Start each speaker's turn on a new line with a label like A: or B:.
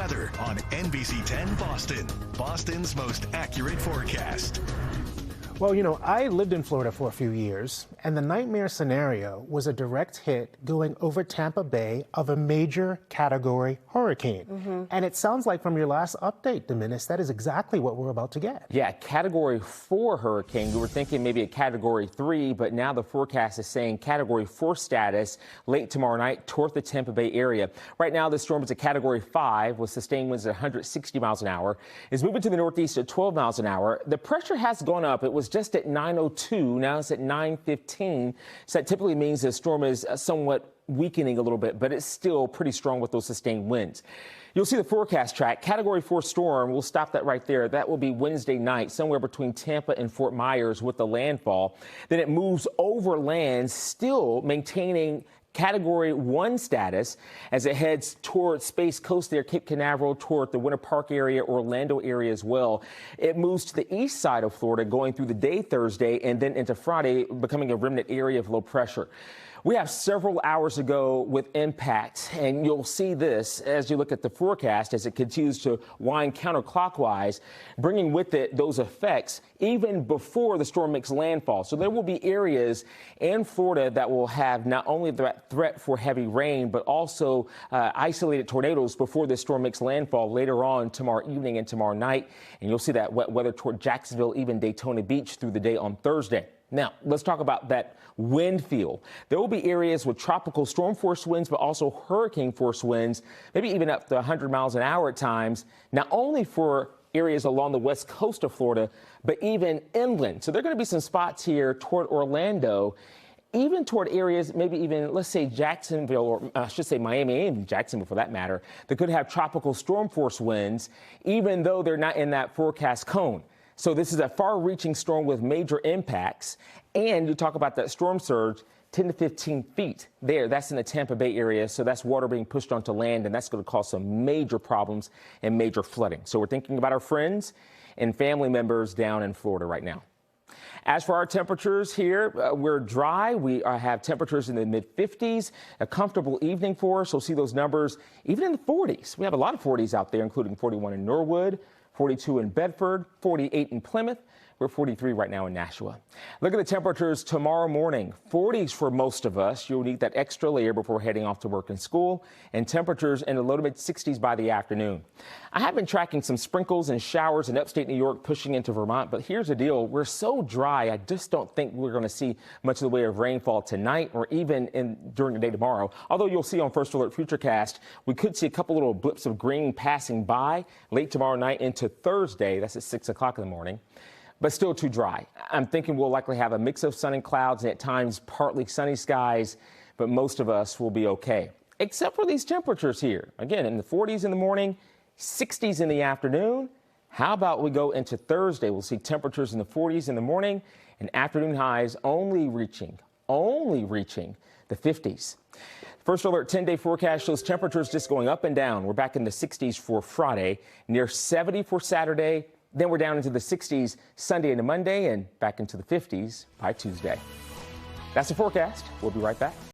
A: weather on NBC 10 Boston, Boston's most accurate forecast.
B: Well, you know, I lived in Florida for a few years, and the nightmare scenario was a direct hit going over Tampa Bay of a major category hurricane. And it sounds like from your last update, Dominus, that is exactly what we're about to get.
C: Yeah, category 4 hurricane. We were thinking maybe a category 3, but now the forecast is saying category 4 status late tomorrow night toward the Tampa Bay area. Right now, the storm is a category 5 with sustained winds at 160 miles an hour. It's moving to the northeast at 12 miles an hour. The pressure has gone up. It was just at 9:02. Now it's at 9:15. So that typically means the storm is somewhat weakening a little bit, but it's still pretty strong with those sustained winds. You'll see the forecast track. Category 4 storm, we'll stop that right there. That will be Wednesday night, somewhere between Tampa and Fort Myers with the landfall. Then it moves over land, still maintaining Category 1 status as it heads toward Space Coast there, Cape Canaveral, toward the Winter Park area, Orlando area as well. It moves to the east side of Florida, going through the day Thursday and then into Friday, becoming a remnant area of low pressure. We have several hours to go with impact, and you'll see this as you look at the forecast as it continues to wind counterclockwise, bringing with it those effects even before the storm makes landfall. So there will be areas in Florida that will have not only the threat for heavy rain, but also isolated tornadoes before the storm makes landfall later on tomorrow evening and tomorrow night. And you'll see that wet weather toward Jacksonville, even Daytona Beach through the day on Thursday. Now, let's talk about that wind field. There will be areas with tropical storm force winds, but also hurricane force winds, maybe even up to 100 miles an hour at times, not only for areas along the west coast of Florida, but even inland. So there are going to be some spots here toward Orlando, even toward areas, maybe even, let's say, Jacksonville, or I should say Miami and Jacksonville for that matter, that could have tropical storm force winds, even though they're not in that forecast cone. So this is a far-reaching storm with major impacts. And you talk about that storm surge, 10 to 15 feet there. That's in the Tampa Bay area. So that's water being pushed onto land, and that's going to cause some major problems and major flooding. So we're thinking about our friends and family members down in Florida right now. As for our temperatures here, we're dry. We have temperatures in the mid-50s, a comfortable evening for us. We'll see those numbers even in the 40s. We have a lot of 40s out there, including 41 in Norwood, 42 in Bedford, 48 in Plymouth. We're 43 right now in Nashua. Look at the temperatures tomorrow morning. 40s for most of us. You'll need that extra layer before heading off to work and school. And temperatures in the low to mid 60s by the afternoon. I have been tracking some sprinkles and showers in upstate New York pushing into Vermont. But here's the deal. We're so dry, I just don't think we're going to see much of the way of rainfall tonight or even during the day tomorrow. Although you'll see on First Alert Futurecast, we could see a couple little blips of green passing by late tomorrow night into Thursday. That's at 6 o'clock in the morning. But still too dry. I'm thinking we'll likely have a mix of sun and clouds and at times partly sunny skies, but most of us will be okay. Except for these temperatures here. Again, in the 40s in the morning, 60s in the afternoon. How about we go into Thursday? We'll see temperatures in the 40s in the morning and afternoon highs only reaching the 50s. First Alert 10-day forecast shows temperatures just going up and down. We're back in the 60s for Friday, near 70 for Saturday. Then we're down into the 60s Sunday into Monday and back into the 50s by Tuesday. That's the forecast. We'll be right back.